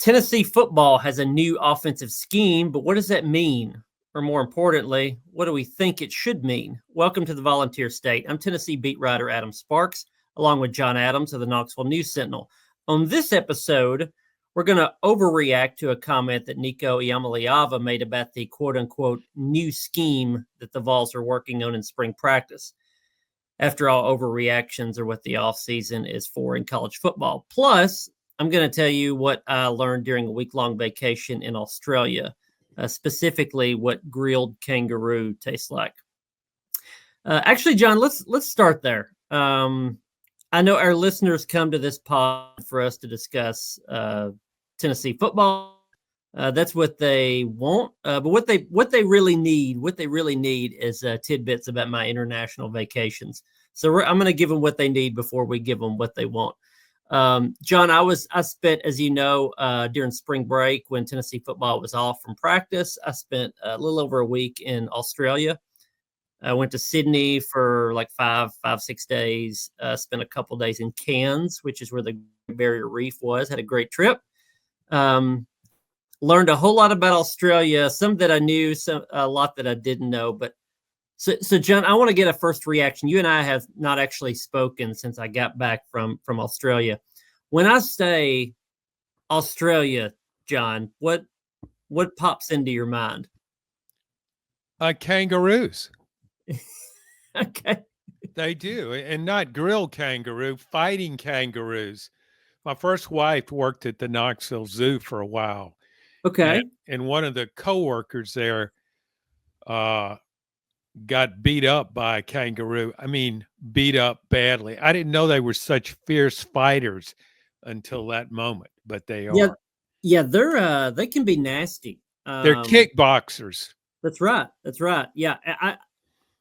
Tennessee football has a new offensive scheme, but what does that mean? Or more importantly, what do we think it should mean? Welcome to the Volunteer State. I'm Tennessee beat writer Adam Sparks, along with John Adams of the Knoxville News Sentinel. On this episode, we're going to overreact to a comment that Nico Iamaleava made about the quote-unquote new scheme that the Vols are working on in spring practice. After all, overreactions are what the offseason is for in college football. Plus, I'm going to tell you what I learned during a week-long vacation in Australia, specifically what grilled kangaroo tastes like. Actually, John, let's start there. I know our listeners come to this pod for us to discuss Tennessee football. That's what they want. But what they really need is tidbits about my international vacations. So I'm going to give them what they need before we give them what they want. John, I spent, as you know, during spring break when Tennessee football was off from practice, I spent a little over a week in Australia. I went to Sydney for like 6 days, spent a couple days in Cairns, which is where the Barrier Reef was, had a great trip. Learned a whole lot about Australia, some that I knew, a lot that I didn't know. But so John, I want to get a first reaction. You and I have not actually spoken since I got back from Australia. When I say Australia, John, what pops into your mind? Kangaroos. Okay. They do, and not grilled kangaroo, fighting kangaroos. My first wife worked at the Knoxville Zoo for a while. Okay. And one of the coworkers there got beat up by a kangaroo. I mean, beat up badly. I didn't know they were such fierce fighters until that moment, but they are. Yeah, they can be nasty. They're kickboxers. That's right. Yeah,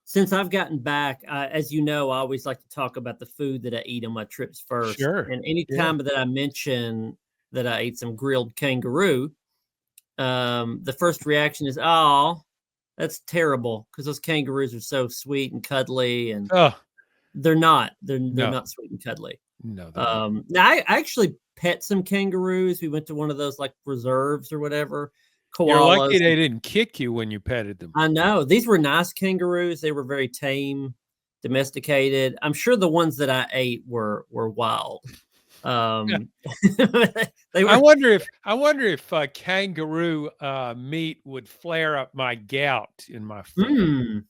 since I've gotten back, as you know, I always like to talk about the food that I eat on my trips first. Sure. And anytime that I mention that I ate some grilled kangaroo, the first reaction is, "Oh, that's terrible," because those kangaroos are so sweet and cuddly, and they're not. They're not sweet and cuddly. No. Now I actually pet some kangaroos. We went to one of those like reserves or whatever. Koalas. You're lucky they didn't kick you when you petted them. I know. These were nice kangaroos. They were very tame, domesticated. I'm sure the ones that I ate were wild. I wonder if kangaroo meat would flare up my gout in my foot.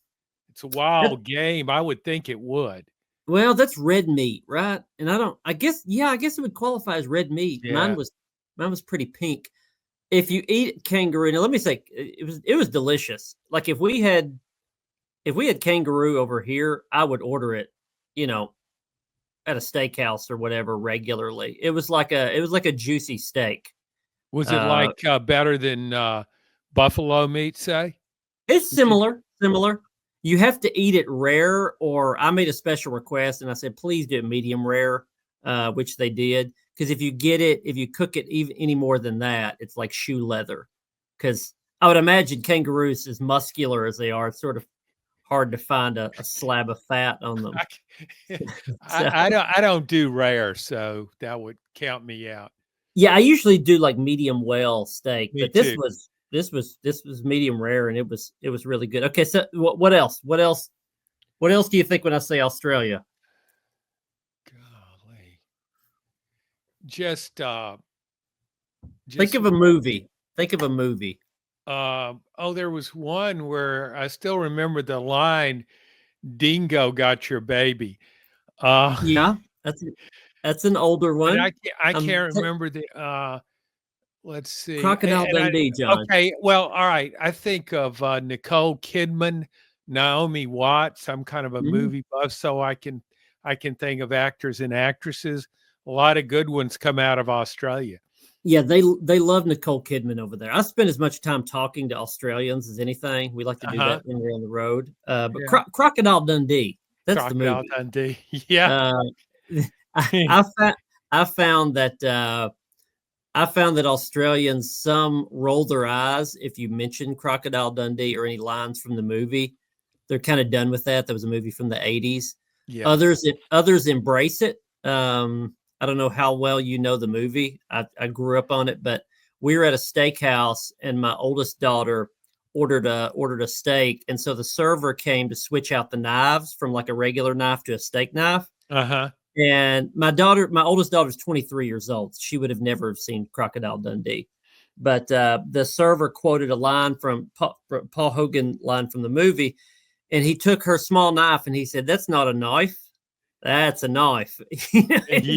It's a wild game. I would think it would. Well, that's red meat, right? And I guess it would qualify as red meat. Yeah. Mine was pretty pink. If you eat kangaroo, now let me say it was delicious. Like if we had kangaroo over here, I would order it, at a steakhouse or whatever regularly. It was like a juicy steak. Was it better than buffalo meat, say? It's similar. You have to eat it rare, or I made a special request and I said, please do it medium rare, which they did. Because if you cook it even any more than that, it's like shoe leather. Because I would imagine kangaroos, as muscular as they are, it's sort of hard to find a slab of fat on them. I don't do rare, so that would count me out. Yeah, I usually do like medium well steak, Me but too. this was medium rare, and it was really good. Okay, so what else? What else do you think when I say Australia? Golly. Just think of a movie. There was one where I still remember the line, "Dingo got your baby." Yeah, that's an older one. I can't remember the. Let's see, Crocodile Dundee, John. Okay, well, all right. I think of Nicole Kidman, Naomi Watts. I'm kind of a movie buff, so I can think of actors and actresses. A lot of good ones come out of Australia. Yeah, they love Nicole Kidman over there. I spend as much time talking to Australians as anything. We like to do that when we're on the road. But yeah. Crocodile Dundee, that's Crocodile the movie. Dundee. Yeah. I found that Australians, some roll their eyes if you mention Crocodile Dundee or any lines from the movie. They're kind of done with that. That was a movie from the 80s. Yeah. Others embrace it. I don't know how well you know the movie. I grew up on it, but we were at a steakhouse, and my oldest daughter ordered a steak, and so the server came to switch out the knives from like a regular knife to a steak knife. And my oldest daughter's 23 years old. She would have never seen Crocodile Dundee. But the server quoted a line from Paul Hogan line from the movie, and he took her small knife and he said, "That's not a knife. That's a knife." He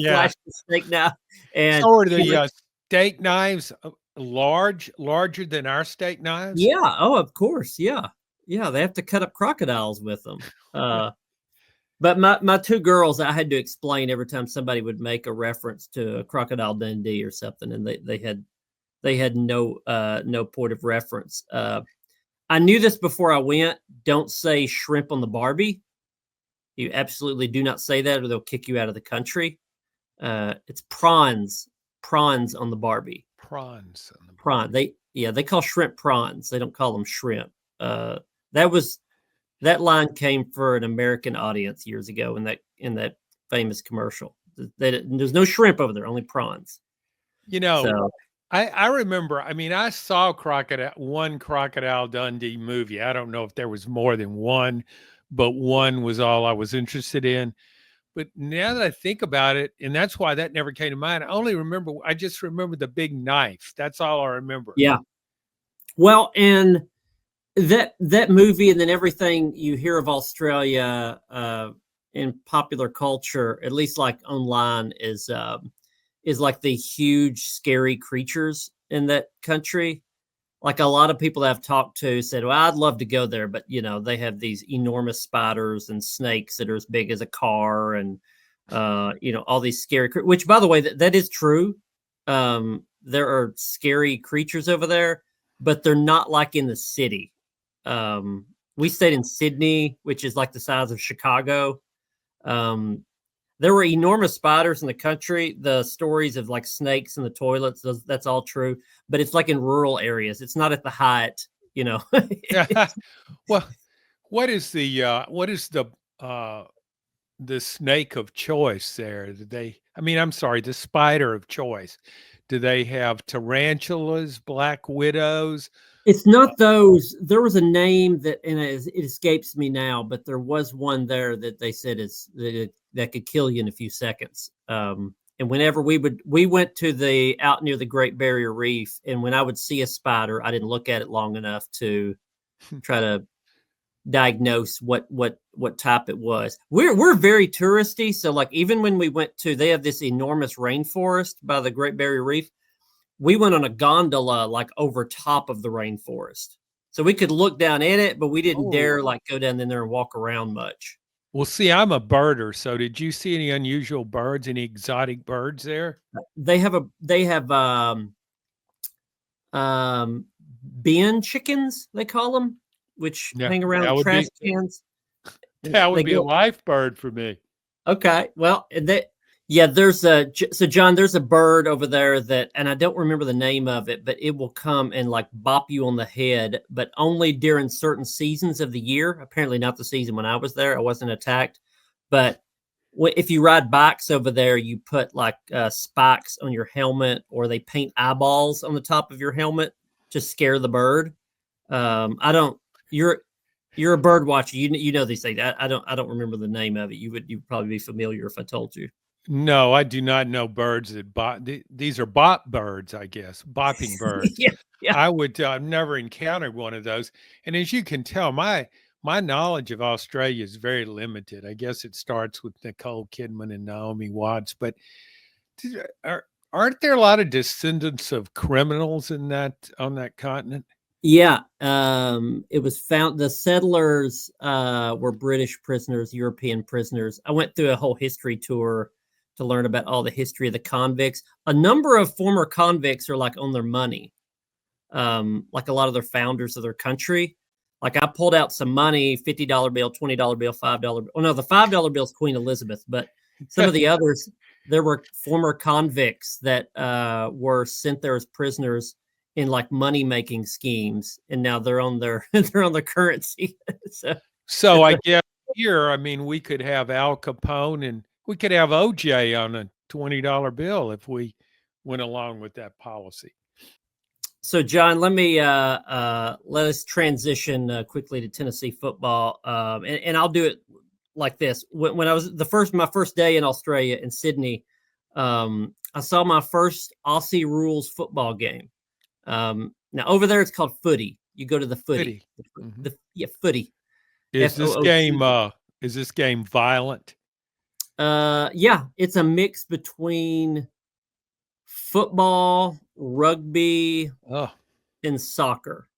flashed the steak knife. And so are the steak knives larger than our steak knives? Yeah. Oh, of course. Yeah. Yeah. They have to cut up crocodiles with them. But my two girls, I had to explain every time somebody would make a reference to a Crocodile Dundee or something, and they had no point of reference. I knew this before I went. Don't say shrimp on the Barbie. You absolutely do not say that, or they'll kick you out of the country. It's prawns on the Barbie. Prawns on the Barbie. They call shrimp prawns. They don't call them shrimp. That line came for an American audience years ago in that famous commercial. There's no shrimp over there, only prawns. I remember. I mean, I saw one Crocodile Dundee movie. I don't know if there was more than one, but one was all I was interested in. But now that I think about it, and that's why that never came to mind. I just remember the big knife. That's all I remember. Yeah. Well, and that movie, and then everything you hear of Australia in popular culture, at least like online, is like the huge scary creatures in that country. Like a lot of people I've talked to said, "Well, I'd love to go there, but they have these enormous spiders and snakes that are as big as a car, and all these scary." Which, by the way, that is true. There are scary creatures over there, but they're not like in the city. We stayed in Sydney, which is like the size of Chicago. There were enormous spiders in the country. The stories of like snakes in the toilets, that's all true, but it's like in rural areas. It's not at the height, Well, what is the snake of choice there? The spider of choice. Do they have tarantulas, black widows? It's not those. There was a name and it escapes me now, but there was one there that they said that could kill you in a few seconds. And whenever we went to out near the Great Barrier Reef, and when I would see a spider, I didn't look at it long enough to try to diagnose what type it was. We're very touristy, so like even when we went they have this enormous rainforest by the Great Barrier Reef. We went on a gondola like over top of the rainforest, so we could look down at it, but we didn't dare like go down in there and walk around much. Well, see, I'm a birder, so did you see any unusual birds, any exotic birds there? They have bin chickens, they call them, which hang around trash cans. That would be a life bird for me. Okay, well, John, there's a bird over there and I don't remember the name of it, but it will come and like bop you on the head, but only during certain seasons of the year. Apparently not the season when I was there. I wasn't attacked, but if you ride bikes over there, you put like spikes on your helmet, or they paint eyeballs on the top of your helmet to scare the bird. You're a bird watcher. You know these things. I don't remember the name of it. You'd probably be familiar if I told you. No, I do not know birds that bop. These are bop birds, I guess, bopping birds. Yeah. I've never encountered one of those. And as you can tell, my knowledge of Australia is very limited. I guess it starts with Nicole Kidman and Naomi Watts, but aren't there a lot of descendants of criminals on that continent? Yeah, it was found the settlers were British prisoners, European prisoners. I went through a whole history tour to learn about all the history of the convicts. A number of former convicts are like on their money, like a lot of their founders of their country. Like I pulled out some money, $50 bill, $20 bill, $5. Oh no, the $5 bill is Queen Elizabeth, but some of the others, there were former convicts that were sent there as prisoners in like money making schemes, and now they're on their currency. So I guess here, we could have Al Capone and we could have OJ on a $20 bill if we went along with that policy. So, John, let me let us transition quickly to Tennessee football, and I'll do it like this. When I was my first day in Australia in Sydney, I saw my first Aussie rules football game. Now over there, it's called footy. You go to the footy. Mm-hmm. Footy. Is this game violent? Yeah, it's a mix between football, rugby, and soccer.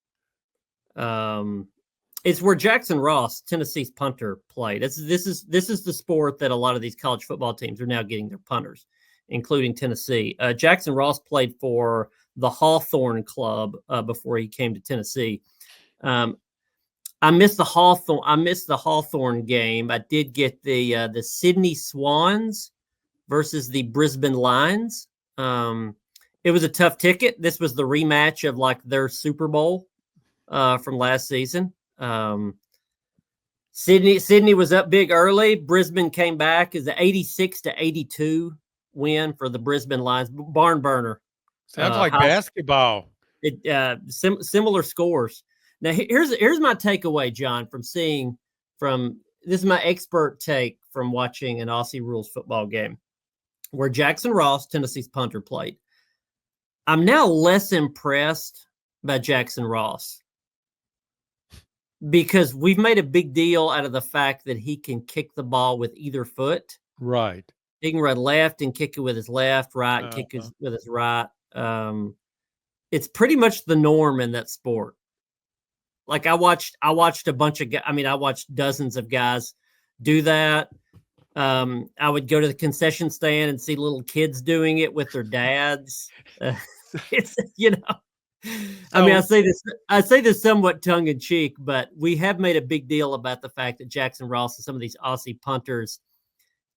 It's where Jackson Ross, Tennessee's punter, played. This is the sport that a lot of these college football teams are now getting their punters, including Tennessee. Jackson Ross played for the Hawthorne Club before he came to Tennessee. I missed the Hawthorne game. I did get the Sydney Swans versus the Brisbane Lions. It was a tough ticket. This was the rematch of like their Super Bowl from last season. Sydney was up big early. Brisbane came back as an 86-82 win for the Brisbane Lions. Barn burner. Sounds like basketball. Similar scores. Now here's my takeaway, John, this is my expert take from watching an Aussie rules football game where Jackson Ross, Tennessee's punter, played. I'm now less impressed by Jackson Ross because we've made a big deal out of the fact that he can kick the ball with either foot. Right. He can run left and kick it with his left, right, kick it with his right. It's pretty much the norm in that sport. Like I watched a bunch of guys. I mean, I watched dozens of guys do that. I would go to the concession stand and see little kids doing it with their dads. It's, I mean, I say this somewhat tongue in cheek, but we have made a big deal about the fact that Jackson Ross and some of these Aussie punters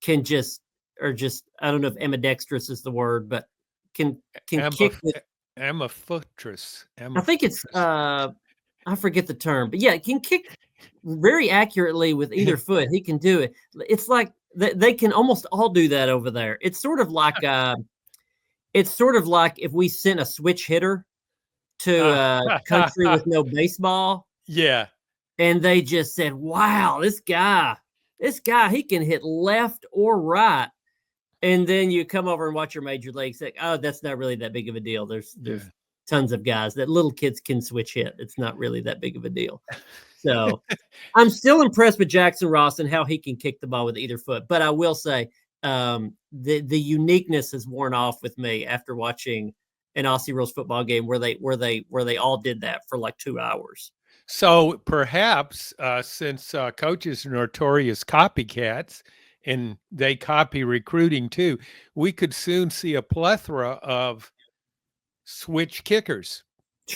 I don't know if ambidextrous is the word, but can kick with ambidextrous. I think it's I forget the term, but yeah, it can kick very accurately with either foot. He can do it. It's like they can almost all do that over there. It's sort of like if we sent a switch hitter to a country with no baseball. Yeah. And they just said, wow, this guy, he can hit left or right. And then you come over and watch your major leagues. Like, oh, that's not really that big of a deal. There's tons of guys that little kids can switch hit. It's not really that big of a deal. So I'm still impressed with Jackson Ross and how he can kick the ball with either foot. But I will say the uniqueness has worn off with me after watching an Aussie rules football game where they all did that for like 2 hours. So perhaps since coaches are notorious copycats and they copy recruiting too, we could soon see a plethora of switch kickers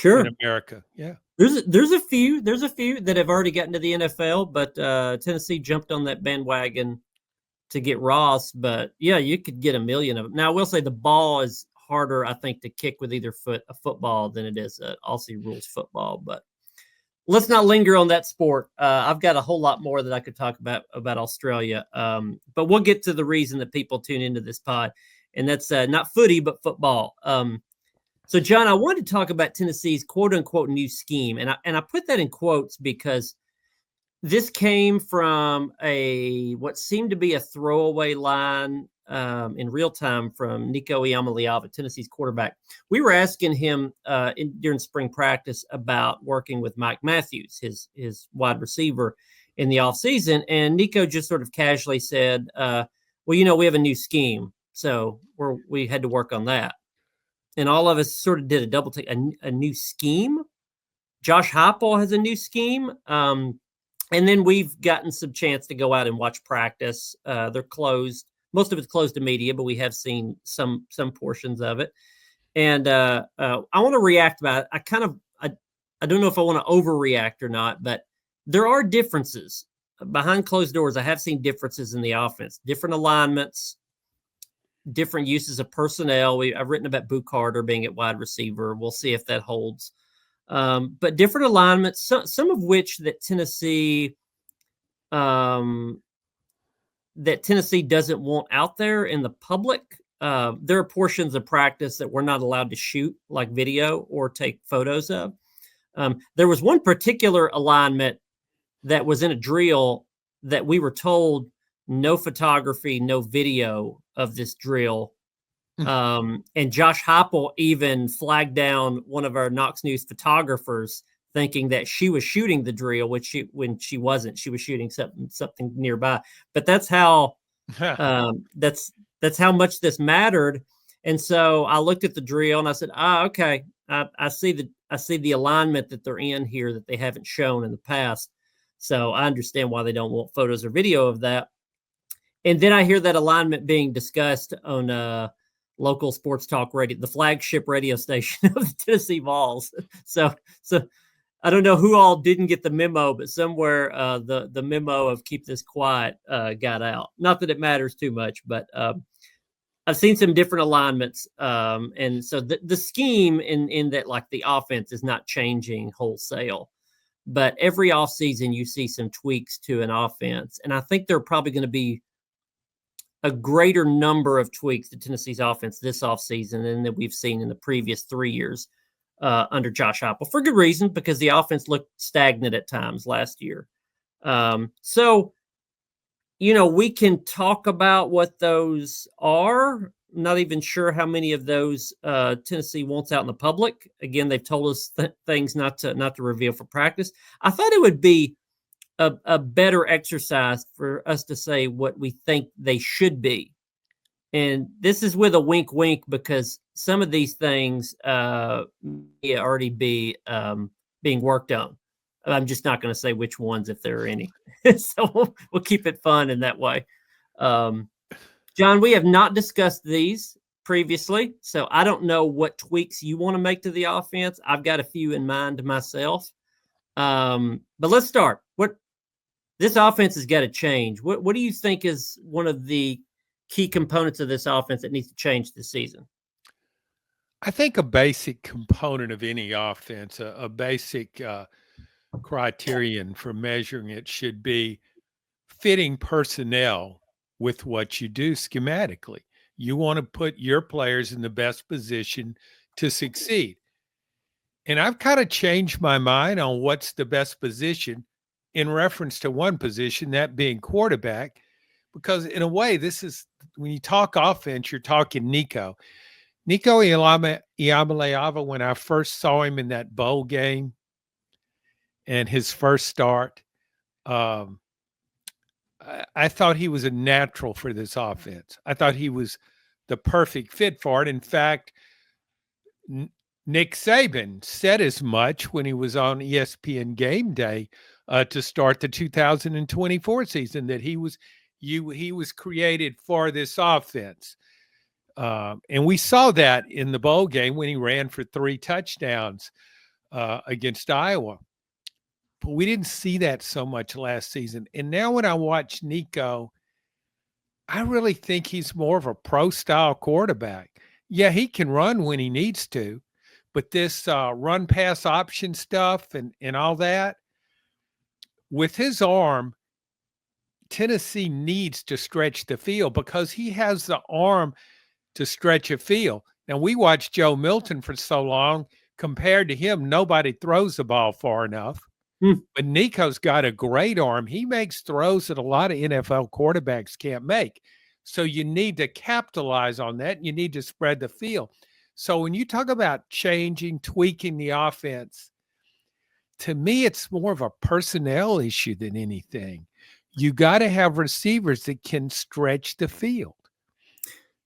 in America. Yeah. There's a few that have already gotten to the NFL, but Tennessee jumped on that bandwagon to get Ross. But yeah, you could get a million of them. Now I will say the ball is harder, I think, to kick with either foot a football than it is Aussie rules football. But let's not linger on that sport. I've got a whole lot more that I could talk about Australia. But we'll get to the reason that people tune into this pod, and that's not footy, but football. So, John, I wanted to talk about Tennessee's quote-unquote new scheme, and I put that in quotes because this came from what seemed to be a throwaway line in real time from Nico Iamaleava, Tennessee's quarterback. We were asking him during spring practice about working with Mike Matthews, his wide receiver, in the offseason, and Nico just sort of casually said, well, we have a new scheme, so we had to work on that. And all of us sort of did a double take, a new scheme. Josh Heupel has a new scheme. And then we've gotten some chance to go out and watch practice. They're closed. Most of it's closed to media, but we have seen some portions of it. And I want to react about it. I don't know if I want to overreact or not, but there are differences. Behind closed doors, I have seen differences in the offense, different alignments, different uses of personnel. I've written about Boo Carter being at wide receiver. We'll see if that holds. But different alignments, some of which that Tennessee doesn't want out there in the public. there are portions of practice that we're not allowed to shoot, like video or take photos of. There was one particular alignment that was in a drill that we were told no photography, no video of this drill. And Josh Heupel even flagged down one of our KnoxNews photographers, thinking that she was shooting the drill, when she wasn't. She was shooting something nearby. But that's how that's how much this mattered. And so I looked at the drill and I said, okay, I see the alignment that they're in here that they haven't shown in the past. So I understand why they don't want photos or video of that. And then I hear that alignment being discussed on local sports talk radio, the flagship radio station of the Tennessee Vols. So I don't know who all didn't get the memo, but somewhere the memo of keep this quiet got out. Not that it matters too much, but I've seen some different alignments. And so the scheme in that, like, the offense is not changing wholesale. But every offseason you see some tweaks to an offense. And I think there are probably going to be a greater number of tweaks to Tennessee's offense this offseason than that we've seen in the previous 3 years under Josh Heupel, for good reason, because the offense looked stagnant at times last year. So, we can talk about what those are. I'm not even sure how many of those Tennessee wants out in the public. Again, they've told us things not to reveal for practice. I thought it would be a better exercise for us to say what we think they should be. And this is with a wink, wink, because some of these things may already be being worked on. I'm just not going to say which ones, if there are any. So we'll keep it fun in that way. John, we have not discussed these previously, so I don't know what tweaks you want to make to the offense. I've got a few in mind myself. But let's start. This offense has got to change. What do you think is one of the key components of this offense that needs to change this season? I think a basic component of any offense, a basic criterion for measuring it, should be fitting personnel with what you do schematically. You want to put your players in the best position to succeed. And I've kind of changed my mind on what's the best position in reference to one position, that being quarterback, because in a way, this is, when you talk offense, you're talking Nico. Nico Iamaleava, when I first saw him in that bowl game and his first start, I thought he was a natural for this offense. I thought he was the perfect fit for it. In fact, Nick Saban said as much when he was on ESPN Game Day to start the 2024 season, that he was created for this offense. And we saw that in the bowl game when he ran for 3 touchdowns against Iowa. But we didn't see that so much last season. And now when I watch Nico, I really think he's more of a pro-style quarterback. Yeah, he can run when he needs to, but this run-pass option stuff and all that, with his arm, Tennessee needs to stretch the field because he has the arm to stretch a field. Now, we watched Joe Milton for so long. Compared to him, nobody throws the ball far enough. But Nico's got a great arm. He makes throws that a lot of NFL quarterbacks can't make. So you need to capitalize on that. You need to spread the field. So when you talk about changing, tweaking the offense, to me, it's more of a personnel issue than anything. You got to have receivers that can stretch the field.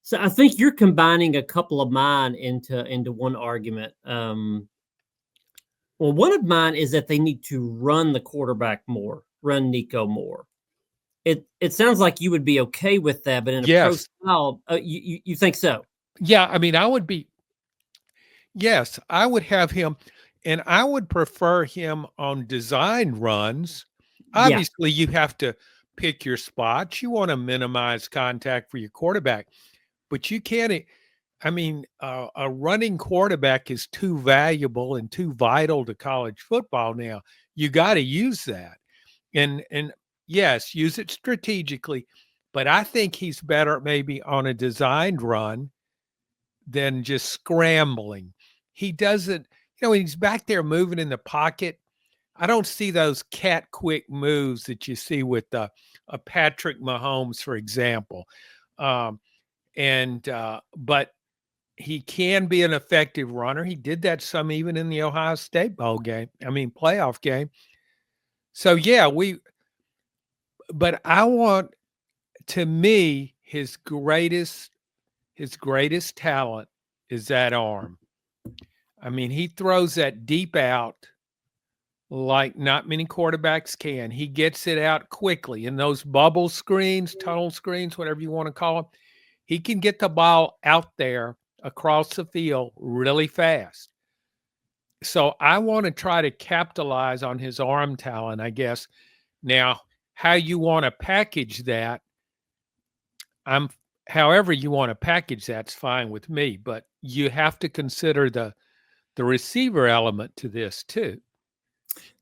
So I think you're combining a couple of mine into one argument. Well, one of mine is that they need to run the quarterback more, run Nico more. It sounds like you would be okay with that, but in a pro style, you think so? Yeah, I mean, I would be. Yes, I would have him, and I would prefer him on design runs. Obviously, you have to pick your spots. You want to minimize contact for your quarterback, but you can't. I mean, a running quarterback is too valuable and too vital to college football now. You got to use that. And yes, use it strategically, but I think he's better maybe on a designed run than just scrambling. He doesn't, when he's back there moving in the pocket, I don't see those cat quick moves that you see with a Patrick Mahomes, for example. But he can be an effective runner. He did that some even in the Ohio State playoff game. So yeah, but I want, to me, his greatest talent is that arm. I mean, he throws that deep out like not many quarterbacks can. He gets it out quickly in those bubble screens, tunnel screens, whatever you want to call them. He can get the ball out there across the field really fast. So I want to try to capitalize on his arm talent, I guess. Now, how you want to package that, however you want to package that's fine with me, but you have to consider the receiver element to this too.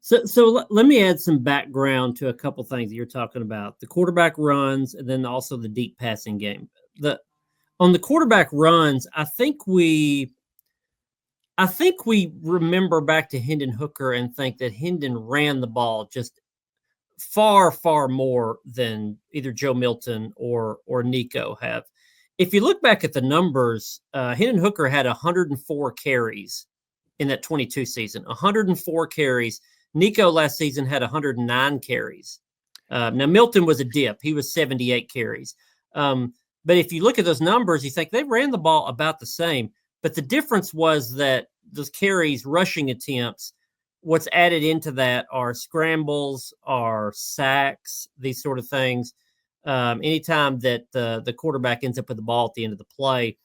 So let me add some background to a couple things that you're talking about: the quarterback runs, and then also the deep passing game. On the quarterback runs, I think we remember back to Hendon Hooker and think that Hendon ran the ball just far, far more than either Joe Milton or Nico have. If you look back at the numbers, Hendon Hooker had 104 carries in that 22 season, 104 carries. Nico last season had 109 carries. Now, Milton was a dip. He was 78 carries. But if you look at those numbers, you think they ran the ball about the same. But the difference was that those carries, rushing attempts, what's added into that are scrambles, are sacks, these sort of things. Anytime that the quarterback ends up with the ball at the end of the play.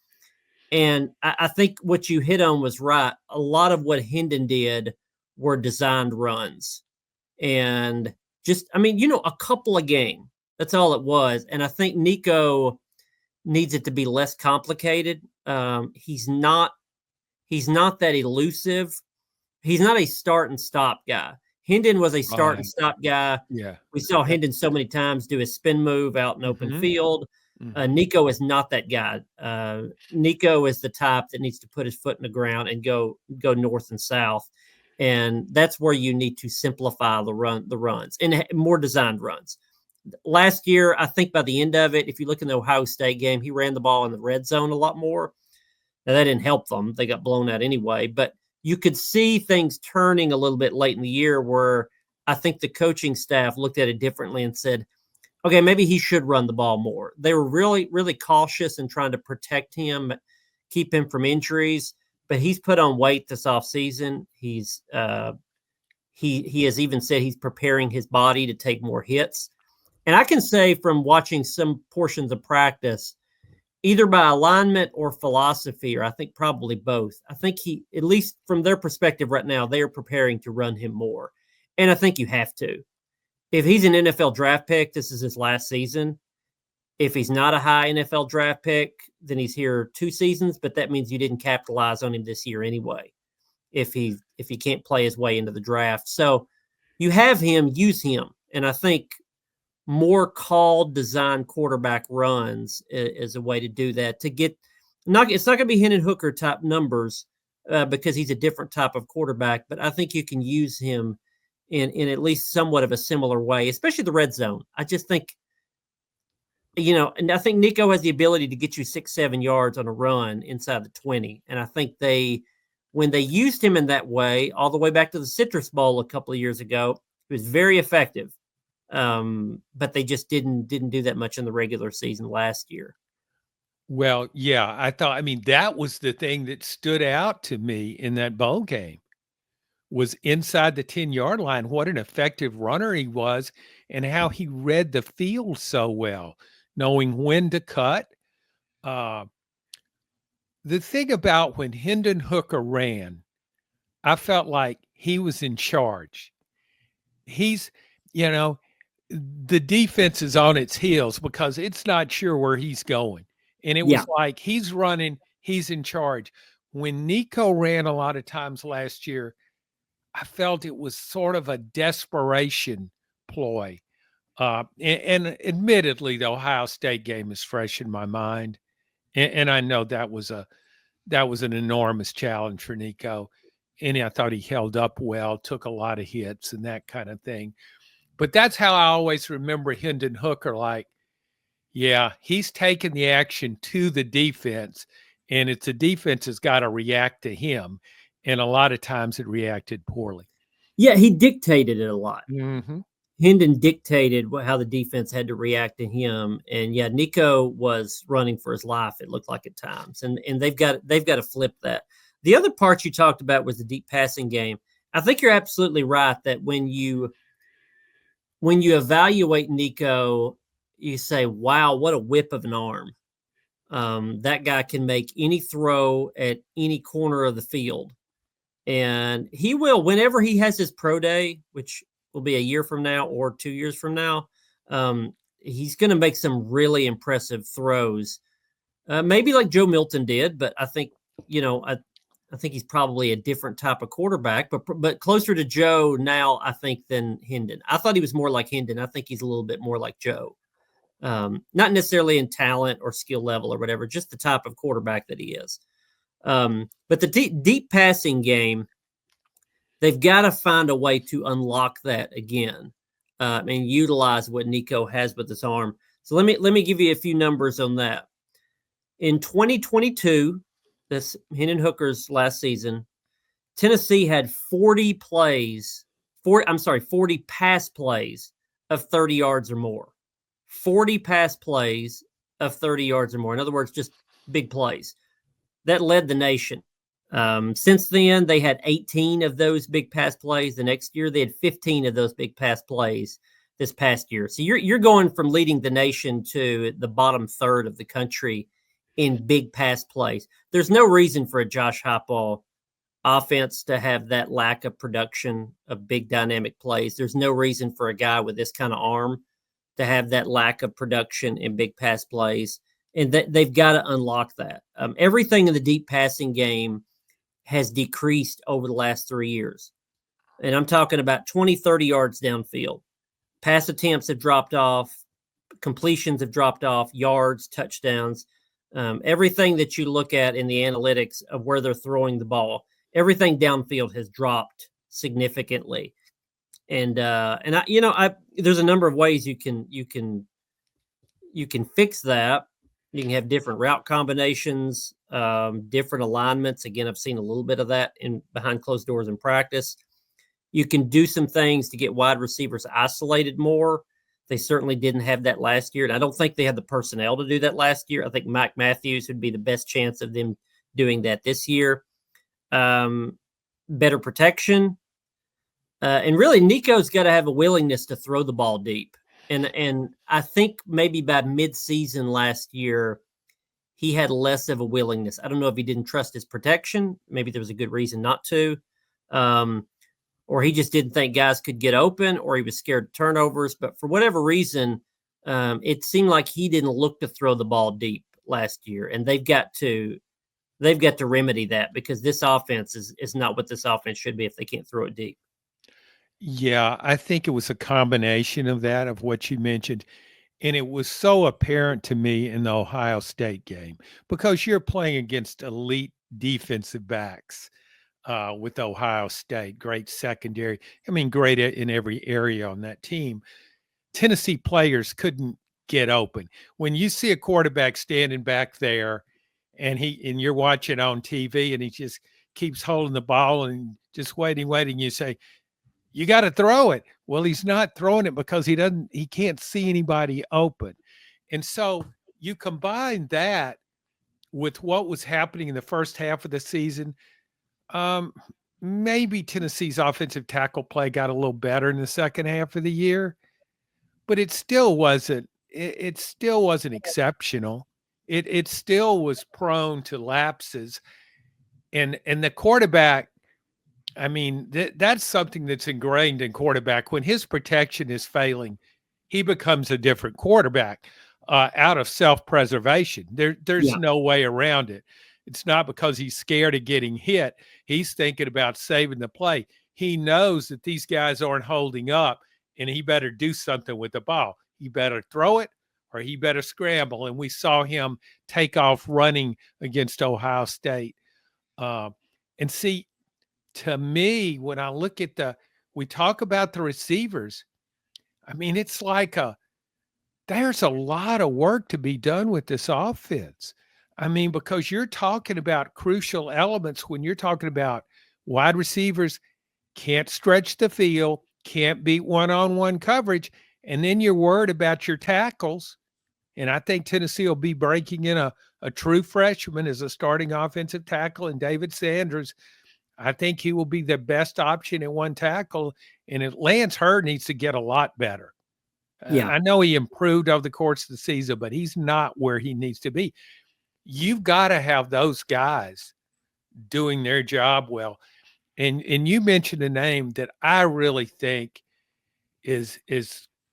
And I think what you hit on was right. A lot of what Hendon did were designed runs. And just, a couple a game. That's all it was. And I think Nico needs it to be less complicated. He's not that elusive. He's not a start and stop guy. Hendon was a start and stop guy. Yeah. We saw Hendon so many times do his spin move out in open field. Nico is not that guy. Nico is the type that needs to put his foot in the ground and go north and south. And that's where you need to simplify the runs and more designed runs. Last year, I think by the end of it, if you look in the Ohio State game, he ran the ball in the red zone a lot more. Now, that didn't help them. They got blown out anyway. But you could see things turning a little bit late in the year where I think the coaching staff looked at it differently and said, okay, maybe he should run the ball more. They were really, really cautious in trying to protect him, keep him from injuries. But he's put on weight this offseason. He's he has even said he's preparing his body to take more hits. And I can say from watching some portions of practice, either by alignment or philosophy, or I think probably both, I think he, at least from their perspective right now, they are preparing to run him more. And I think you have to. If he's an NFL draft pick, this is his last season. If he's not a high NFL draft pick, then he's here 2 seasons, but that means you didn't capitalize on him this year anyway, if he can't play his way into the draft. So you have him, use him. And I think more called, designed quarterback runs is a way to do that. It's not going to be Hendon Hooker type numbers because he's a different type of quarterback, but I think you can use him in at least somewhat of a similar way, especially the red zone. I just think, and I think Nico has the ability to get you 6-7 yards on a run inside the 20. And I think when they used him in that way, all the way back to the Citrus Bowl a couple of years ago, he was very effective. But they just didn't do that much in the regular season last year. Well, yeah, that was the thing that stood out to me in that bowl game, was inside the 10-yard line, what an effective runner he was and how he read the field so well, knowing when to cut. The thing about when Hendon Hooker ran, I felt like he was in charge. He's, the defense is on its heels because it's not sure where he's going. And it was like he's running, he's in charge. When Nico ran a lot of times last year, I felt it was sort of a desperation ploy. And admittedly, the Ohio State game is fresh in my mind, and I know that was an enormous challenge for Nico, and I thought he held up well, took a lot of hits and that kind of thing. But that's how I always remember Hendon Hooker. Like, yeah, he's taking the action to the defense, and it's the defense has got to react to him, and a lot of times it reacted poorly. Yeah, he dictated it a lot. Mm-hmm. Hendon dictated how the defense had to react to him, and yeah, Nico was running for his life. It looked like at times, and they've got to flip that. The other part you talked about was the deep passing game. I think you're absolutely right that when you evaluate Nico, you say, "Wow, what a whip of an arm! That guy can make any throw at any corner of the field." And he will, whenever he has his pro day, which will be a year from now or 2 years from now, he's going to make some really impressive throws. Maybe like Joe Milton did, but I think, I think he's probably a different type of quarterback, but closer to Joe now, I think, than Hendon. I thought he was more like Hendon. I think he's a little bit more like Joe. Not necessarily in talent or skill level or whatever, just the type of quarterback that he is. But the deep passing game, they've got to find a way to unlock that again, and utilize what Nico has with his arm. So let me give you a few numbers on that. In 2022, this Hendon Hooker's last season, Tennessee had 40 pass plays of 30 yards or more. 40 pass plays of 30 yards or more. In other words, just big plays. That led the nation. Since then, they had 18 of those big pass plays. The next year, they had 15 of those big pass plays this past year. So you're going from leading the nation to the bottom third of the country in big pass plays. There's no reason for a Josh Heupel offense to have that lack of production of big dynamic plays. There's no reason for a guy with this kind of arm to have that lack of production in big pass plays. And they've got to unlock that. Everything in the deep passing game has decreased over the last 3 years. And I'm talking about 20, 30 yards downfield. Pass attempts have dropped off. Completions have dropped off. Yards, touchdowns. Everything that you look at in the analytics of where they're throwing the ball, everything downfield has dropped significantly. And there's a number of ways you can fix that. You can have different route combinations, different alignments. Again, I've seen a little bit of that in behind closed doors in practice. You can do some things to get wide receivers isolated more. They certainly didn't have that last year, and I don't think they had the personnel to do that last year. I think Mike Matthews would be the best chance of them doing that this year. Better protection. And really, Nico's got to have a willingness to throw the ball deep. And I think maybe by mid-season last year, he had less of a willingness. I don't know if he didn't trust his protection. Maybe there was a good reason not to. Or he just didn't think guys could get open, or he was scared of turnovers. But for whatever reason, it seemed like he didn't look to throw the ball deep last year. And they've got to remedy that, because this offense is not what this offense should be if they can't throw it deep. Yeah, I think it was a combination of that, of what you mentioned. And it was so apparent to me in the Ohio State game, because you're playing against elite defensive backs with Ohio State, great secondary. I mean, great in every area on that team. Tennessee players couldn't get open. When you see a quarterback standing back there and you're watching on TV and he just keeps holding the ball and just waiting, you say, you got to throw it. Well, he's not throwing it because he can't see anybody open. And so you combine that with what was happening in the first half of the season. Maybe Tennessee's offensive tackle play got a little better in the second half of the year, but it still wasn't exceptional. It still was prone to lapses. And the quarterback, I mean, that's something that's ingrained in quarterback. When his protection is failing, he becomes a different quarterback out of self-preservation. There's no way around it. It's not because he's scared of getting hit. He's thinking about saving the play. He knows that these guys aren't holding up, and he better do something with the ball. He better throw it or he better scramble. And we saw him take off running against Ohio State. And see, to me, when I look at we talk about the receivers, I mean, it's like there's a lot of work to be done with this offense. I mean, because you're talking about crucial elements when you're talking about wide receivers can't stretch the field, can't beat one-on-one coverage, and then you're worried about your tackles. And I think Tennessee will be breaking in a true freshman as a starting offensive tackle, and David Sanders. I think he will be the best option at one tackle, and Lance Hurd needs to get a lot better. Yeah. I know he improved over the course of the season, but he's not where he needs to be. You've got to have those guys doing their job well. And you mentioned a name that I really think is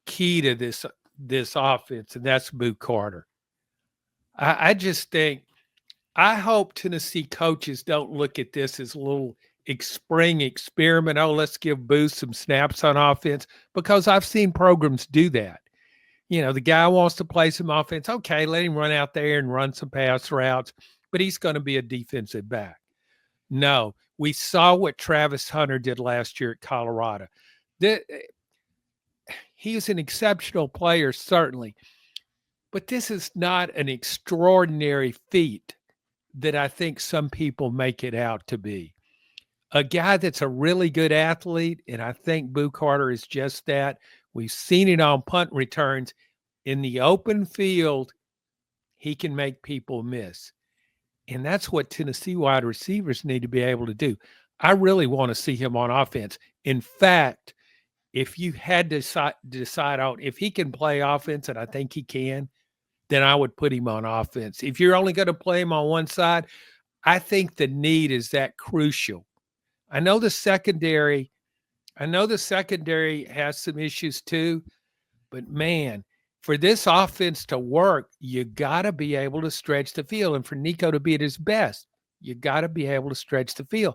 key to this offense, and that's Boo Carter. I just think, I hope Tennessee coaches don't look at this as a little spring experiment. Oh, let's give Boo some snaps on offense, because I've seen programs do that. You know, the guy wants to play some offense. Okay, let him run out there and run some pass routes, but he's going to be a defensive back. No, we saw what Travis Hunter did last year at Colorado. He's an exceptional player, certainly, but this is not an extraordinary feat that I think some people make it out to be. A guy that's a really good athlete, and I think Boo Carter is just that. We've seen it on punt returns. In the open field, he can make people miss. And that's what Tennessee wide receivers need to be able to do. I really want to see him on offense. In fact, if you had to decide on if he can play offense, and I think he can, then I would put him on offense. If you're only going to play him on one side, I think the need is that crucial. I know the secondary has some issues too, but man, for this offense to work, you got to be able to stretch the field. And for Nico to be at his best, you got to be able to stretch the field.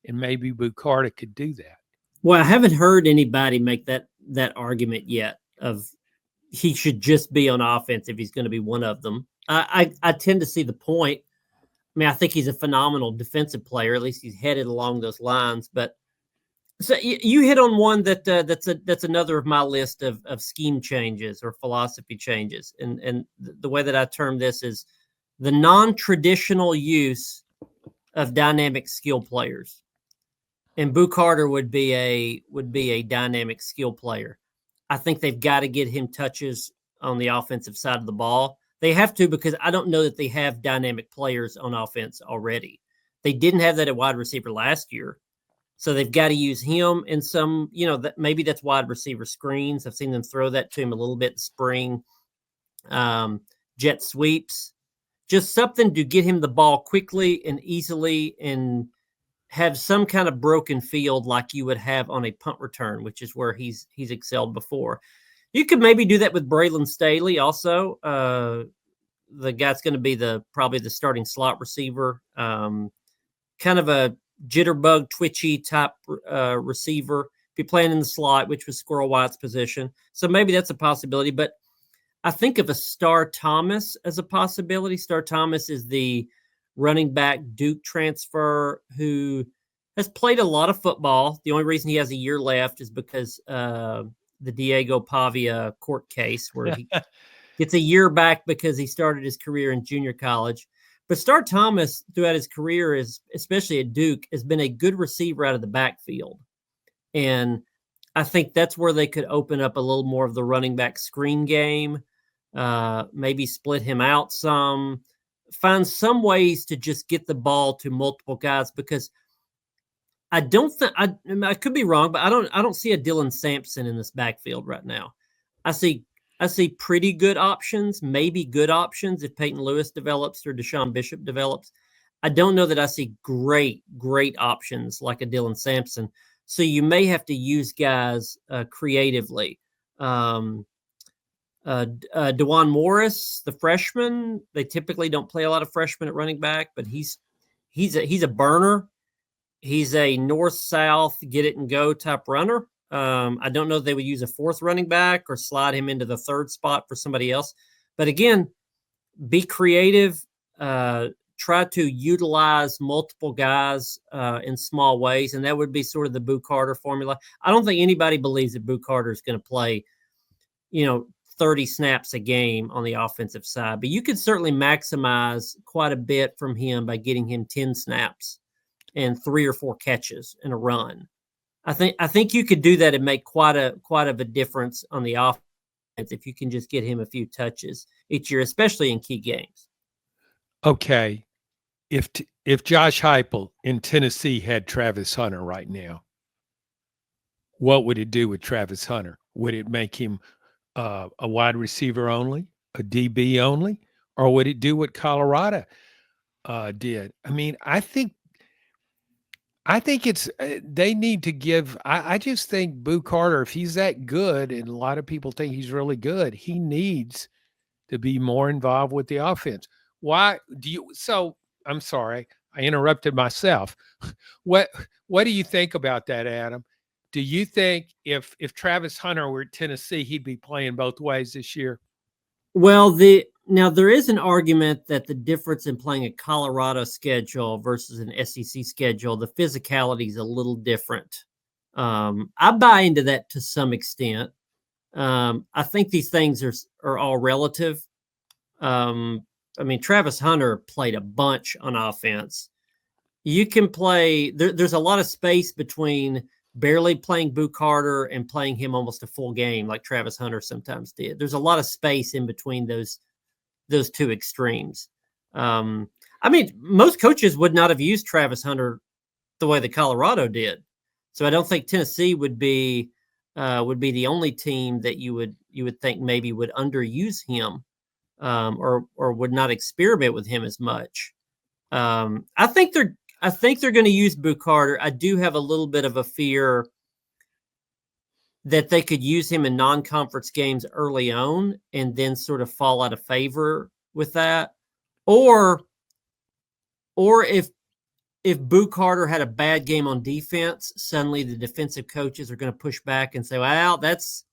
And maybe Boo Carter could do that. Well, I haven't heard anybody make that argument yet of he should just be on offense if he's going to be one of them. I tend to see the point. I mean, I think he's a phenomenal defensive player. At least he's headed along those lines. But so you hit on one that's another of my list of scheme changes or philosophy changes. And the way that I term this is the non-traditional use of dynamic skill players. And Boo Carter would be a dynamic skill player. I think they've got to get him touches on the offensive side of the ball. They have to, because I don't know that they have dynamic players on offense already. They didn't have that at wide receiver last year. So they've got to use him in some, maybe that's wide receiver screens. I've seen them throw that to him a little bit in spring. Jet sweeps. Just something to get him the ball quickly and easily and have some kind of broken field like you would have on a punt return, which is where he's excelled before. You could maybe do that with Braylon Staley also. The guy's going to be probably the starting slot receiver, kind of a jitterbug, twitchy type receiver. Be playing in the slot, which was Squirrel White's position. So maybe that's a possibility. But I think of a Star Thomas as a possibility. Star Thomas is the running back Duke transfer who has played a lot of football. The only reason he has a year left is because the Diego Pavia court case where he gets a year back because he started his career in junior college. But Star Thomas, throughout his career, especially at Duke, has been a good receiver out of the backfield. And I think that's where they could open up a little more of the running back screen game, maybe split him out some, find some ways to just get the ball to multiple guys, because I don't think I could be wrong, but I don't see a Dylan Sampson in this backfield right now. I see pretty good options, maybe good options if Peyton Lewis develops or Deshaun Bishop develops. I don't know that I see great options like a Dylan Sampson. So you may have to use guys creatively. DeJuan Morris, the freshman, they typically don't play a lot of freshmen at running back, but he's a burner. He's a north-south, get it and go type runner. I don't know if they would use a fourth running back or slide him into the third spot for somebody else. But again, be creative. Try to utilize multiple guys in small ways, and that would be sort of the Boo Carter formula. I don't think anybody believes that Boo Carter is going to play, 30 snaps a game on the offensive side, but you could certainly maximize quite a bit from him by getting him 10 snaps and 3 or 4 catches in a run. I think you could do that and make quite of a difference on the offense if you can just get him a few touches each year, especially in key games. Okay, if Josh Heupel in Tennessee had Travis Hunter right now, what would it do with Travis Hunter? Would it make him a wide receiver only, a DB only, or would it do what Colorado did? I mean, I think it's they need to give. I just think Boo Carter, if he's that good, and a lot of people think he's really good, he needs to be more involved with the offense. Why do you? So I'm sorry, I interrupted myself. What do you think about that, Adam? Do you think if Travis Hunter were at Tennessee, he'd be playing both ways this year? Well, now there is an argument that the difference in playing a Colorado schedule versus an SEC schedule, the physicality is a little different. I buy into that to some extent. I think these things are all relative. I mean, Travis Hunter played a bunch on offense. You can play. There's a lot of space between barely playing Boo Carter and playing him almost a full game like Travis Hunter sometimes did. There's a lot of space in between those two extremes. I mean, most coaches would not have used Travis Hunter the way that Colorado did. So I don't think Tennessee would be the only team that you would think maybe would underuse him or would not experiment with him as much. I think they're going to use Boo Carter. I do have a little bit of a fear that they could use him in non-conference games early on and then sort of fall out of favor with that. Or if Boo Carter had a bad game on defense, suddenly the defensive coaches are going to push back and say, well, that's,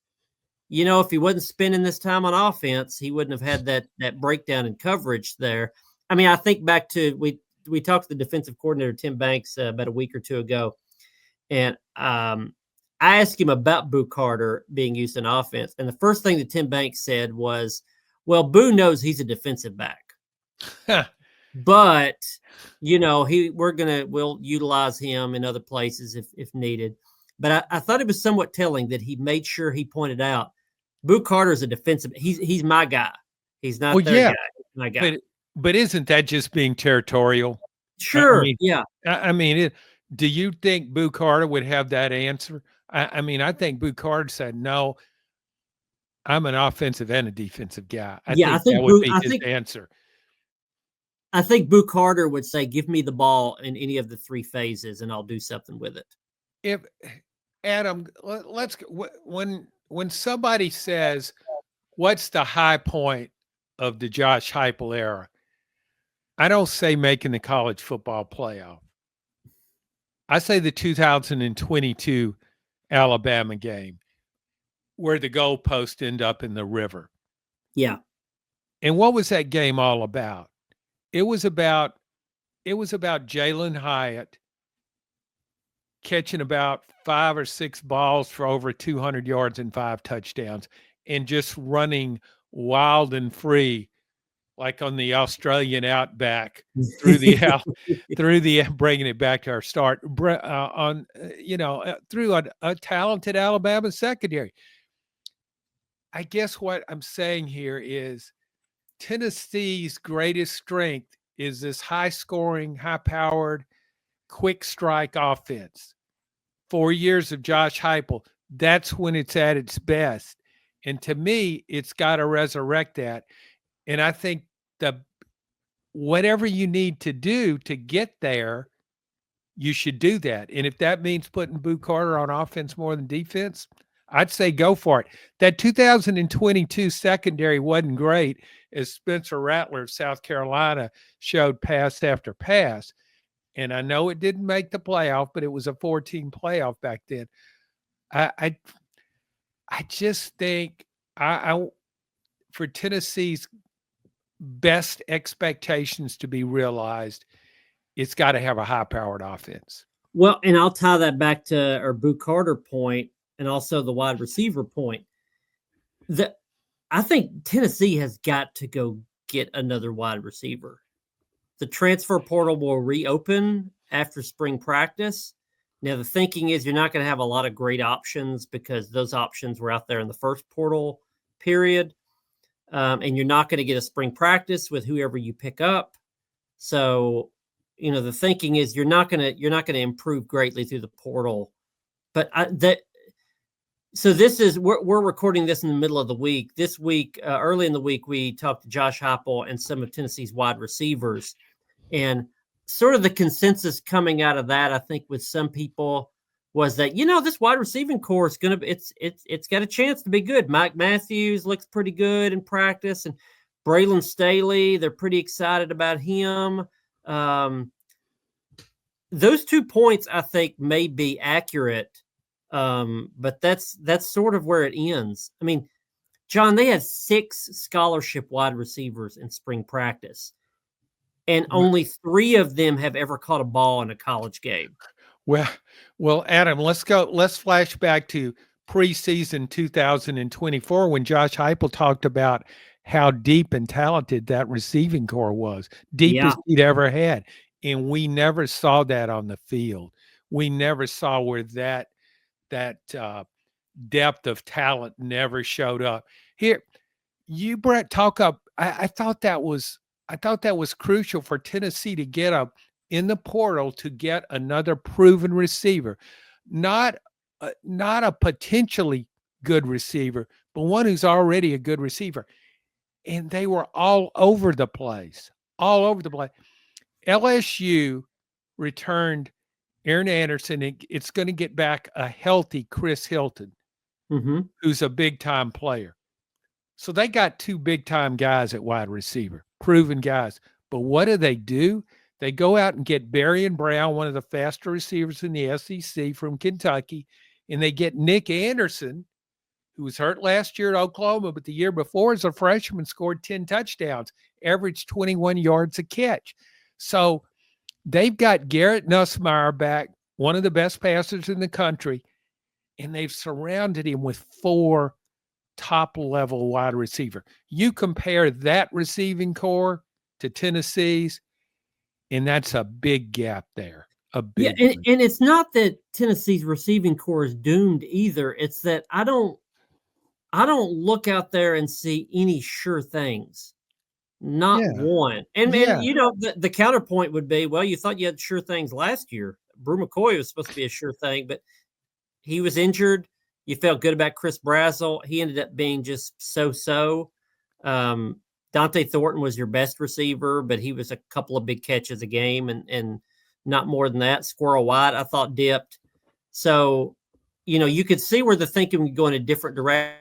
if he wasn't spending this time on offense, he wouldn't have had that breakdown in coverage there. I mean, I think back to, we talked to the defensive coordinator, Tim Banks, about a week or two ago. And I asked him about Boo Carter being used in offense. And the first thing that Tim Banks said was, well, Boo knows he's a defensive back. But, we'll utilize him in other places if needed. But I thought it was somewhat telling that he made sure he pointed out Boo Carter is a defensive. He's my guy. He's not their guy. He's my guy. But isn't that just being territorial? Sure. Do you think Boo Carter would have that answer? I think Boo Carter said, no, I'm an offensive and a defensive guy. I think that would be his answer. I think Boo Carter would say, give me the ball in any of the 3 phases and I'll do something with it. If Adam, when somebody says, what's the high point of the Josh Heupel era? I don't say making the college football playoff. I say the 2022 Alabama game where the goalpost end up in the river. Yeah. And what was that game all about? It was about Jalen Hyatt catching about 5 or 6 balls for over 200 yards and 5 touchdowns and just running wild and free like on the Australian outback through bringing it back to our start through a talented Alabama secondary. I guess what I'm saying here is Tennessee's greatest strength is this high-scoring, high-powered, quick strike offense. 4 years of Josh Heupel, that's when it's at its best. And to me, it's got to resurrect that. And I think whatever you need to do to get there, you should do that. And if that means putting Boo Carter on offense more than defense, I'd say go for it. That 2022 secondary wasn't great, as Spencer Rattler of South Carolina showed pass after pass. And I know it didn't make the playoff, but it was a 14 playoff back then. I just think I for Tennessee's best expectations to be realized, it's got to have a high-powered offense. Well, and I'll tie that back to our Boo Carter point and also the wide receiver point. I think Tennessee has got to go get another wide receiver. The transfer portal will reopen after spring practice. Now, the thinking is you're not going to have a lot of great options because those options were out there in the first portal period. And you're not going to get a spring practice with whoever you pick up. So, the thinking is you're not going to improve greatly through the portal. But we're recording this in the middle of the week. This week, early in the week, we talked to Josh Heupel and some of Tennessee's wide receivers, and sort of the consensus coming out of that, I think, with some people was that this wide receiving core is going to it's got a chance to be good. Mike Matthews looks pretty good in practice, and Braylon Staley, they're pretty excited about him. Those 2 points, I think, may be accurate. But that's sort of where it ends. I mean, John, they had 6 scholarship wide receivers in spring practice, and only 3 of them have ever caught a ball in a college game. Well, Adam, let's flash back to preseason 2024 when Josh Heupel talked about how deep and talented that receiving core was, deepest he'd ever had. And we never saw that on the field. We never saw where that depth of talent never showed up. Here, you, Brett, talk up. I thought that was crucial for Tennessee to get up in the portal to get another proven receiver, not a potentially good receiver, but one who's already a good receiver. And they were all over the place. LSU returned Aaron Anderson, and it's going to get back a healthy Chris Hilton, who's a big-time player. So they got 2 big-time guys at wide receiver, proven guys. But what do? They go out and get Berrien Brown, one of the faster receivers in the SEC from Kentucky, and they get Nick Anderson, who was hurt last year at Oklahoma, but the year before as a freshman scored 10 touchdowns, averaged 21 yards a catch. So they've got Garrett Nussmeier back, one of the best passers in the country, and they've surrounded him with 4 top-level wide receiver. You compare that receiving core to Tennessee's, and that's a big gap there. And it's not that Tennessee's receiving core is doomed either. It's that I don't look out there and see any sure things. Not one. And the counterpoint would be, well, you thought you had sure things last year. Brew McCoy was supposed to be a sure thing, but he was injured. You felt good about Chris Brazzell. He ended up being just so-so. Dante Thornton was your best receiver, but he was a couple of big catches a game and not more than that. Squirrel White, I thought, dipped. So, you could see where the thinking would go in a different direction.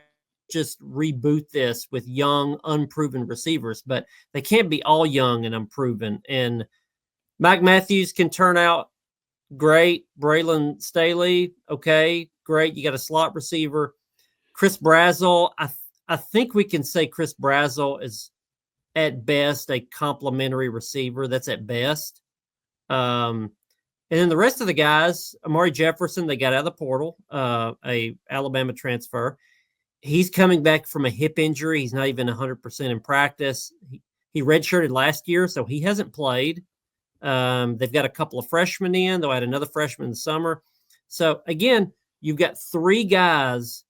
Just reboot this with young, unproven receivers, but they can't be all young and unproven. And Mike Matthews can turn out great. Braylon Staley, okay, great. You got a slot receiver. Chris Brazzell, I think we can say Chris Brazzell is at best a complimentary receiver. That's at best. And then the rest of the guys, Amari Jefferson, they got out of the portal, a Alabama transfer. He's coming back from a hip injury. He's not even 100% in practice. He redshirted last year, so he hasn't played. They've got a couple of freshmen in. They'll add another freshman in the summer. So, again, you've got 3 guys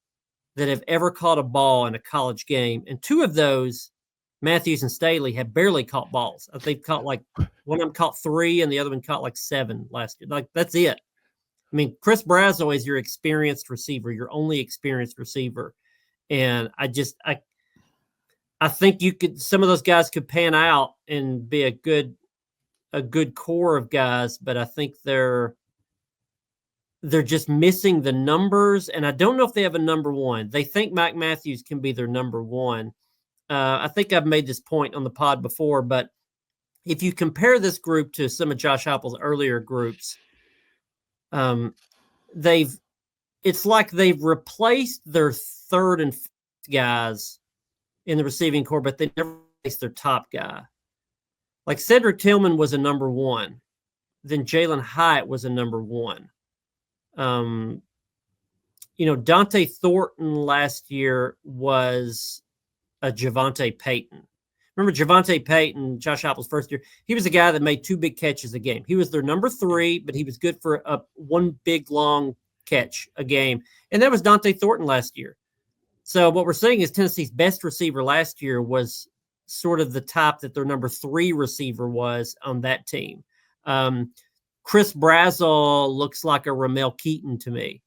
that have ever caught a ball in a college game, and 2 of those, Matthews and Staley, have barely caught balls. They've caught one of them caught 3, and the other one caught 7 last year. That's it. I mean, Chris Brazzell is your experienced receiver, your only experienced receiver. And I think some of those guys could pan out and be a good core of guys, but I think they're just missing the numbers. And I don't know if they have a number 1. They think Mike Matthews can be their number 1. I think I've made this point on the pod before, but if you compare this group to some of Josh Heupel's earlier groups, they've it's like they've replaced their third and fourth guys in the receiving corps, but they never replaced their top guy. Like Cedric Tillman was a number one. Then Jalen Hyatt was a number one. Dante Thornton last year was a Javonte Payton. Remember Javonte Payton, Josh Heupel's first year? He was a guy that made 2 big catches a game. He was their number 3, but he was good for one big, long catch a game. And that was Dante Thornton last year. So what we're saying is Tennessee's best receiver last year was sort of the type that their number 3 receiver was on that team. Chris Brazzell looks like a Ramel Keaton to me.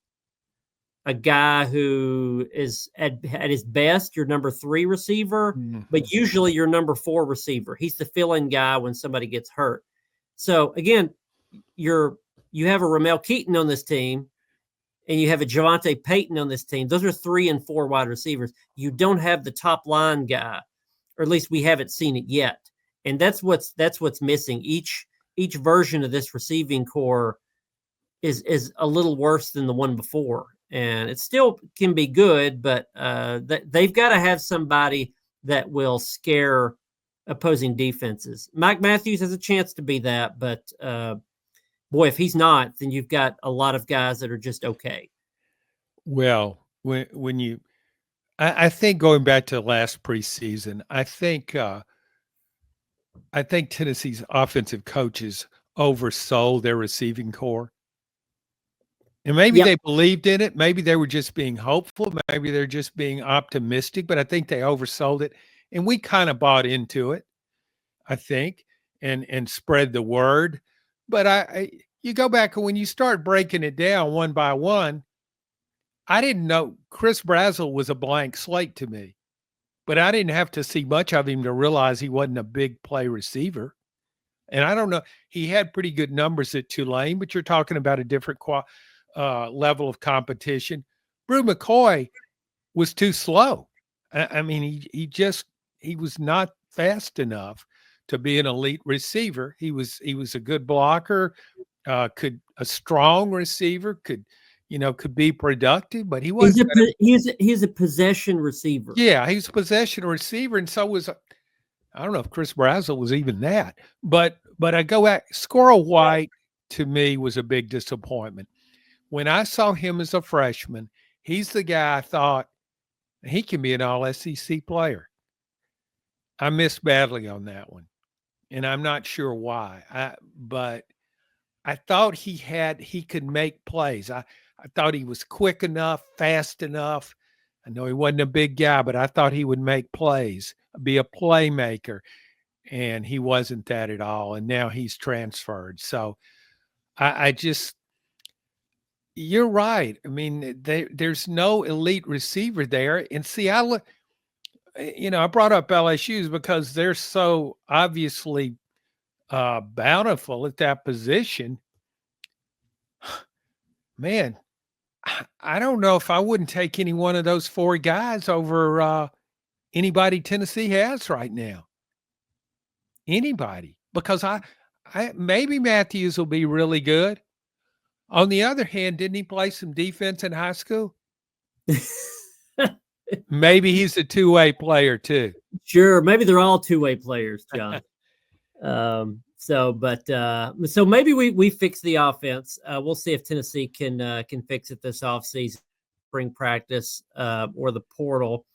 A guy who is at his best, your number 3 receiver, but usually your number 4 receiver. He's the fill-in guy when somebody gets hurt. So again, you have a Ramel Keaton on this team, and you have a Javonte Payton on this team. Those are 3 and 4 wide receivers. You don't have the top line guy, or at least we haven't seen it yet. And that's what's missing. Each version of this receiving core is a little worse than the one before. And it still can be good, but they've got to have somebody that will scare opposing defenses. Mike Matthews has a chance to be that, but boy, if he's not, then you've got a lot of guys that are just okay. Well, I think going back to last preseason, I think Tennessee's offensive coaches oversold their receiving corps. And maybe they believed in it. Maybe they were just being hopeful. Maybe they're just being optimistic, but I think they oversold it. And we kind of bought into it, I think, and spread the word. But you go back and when you start breaking it down one by one, I didn't know Chris Brazzell was a blank slate to me, but I didn't have to see much of him to realize he wasn't a big play receiver. And I don't know, he had pretty good numbers at Tulane, but you're talking about a different level of competition. Brew McCoy was too slow. I mean, he was not fast enough to be an elite receiver. He was a good blocker, a strong receiver, could be productive, but he wasn't. He's a possession receiver. Yeah, he's a possession receiver, and so was I don't know if Chris Brazzell was even that. But I go back. Squirrel White to me was a big disappointment. When I saw him as a freshman, he's the guy I thought he can be an all-SEC player. I missed badly on that one, and I'm not sure why. But I thought he could make plays. I thought he was quick enough, fast enough. I know he wasn't a big guy, but I thought he would make plays, be a playmaker, and he wasn't that at all. And now he's transferred. So I just – you're right. I mean, there's no elite receiver there. And see, I brought up LSU's because they're so obviously bountiful at that position. Man, I don't know if I wouldn't take any one of those 4 guys over anybody Tennessee has right now. Anybody. Because I maybe Matthews will be really good. On the other hand, didn't he play some defense in high school? Maybe he's a two-way player too. Sure. Maybe they're all two-way players, John. So maybe we fix the offense. We'll see if Tennessee can fix it this offseason, spring practice, or the portal.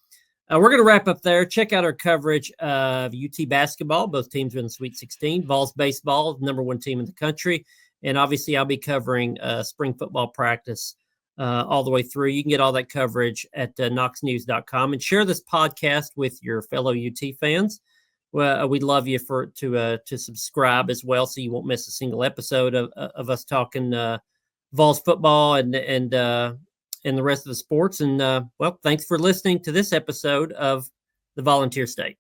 We're going to wrap up there. Check out our coverage of UT basketball. Both teams are in the Sweet 16. Vols baseball, number 1 team in the country. And obviously, I'll be covering spring football practice all the way through. You can get all that coverage at KnoxNews.com and share this podcast with your fellow UT fans. Well, we'd love you to subscribe as well, so you won't miss a single episode of us talking Vols football and the rest of the sports. And thanks for listening to this episode of the Volunteer State.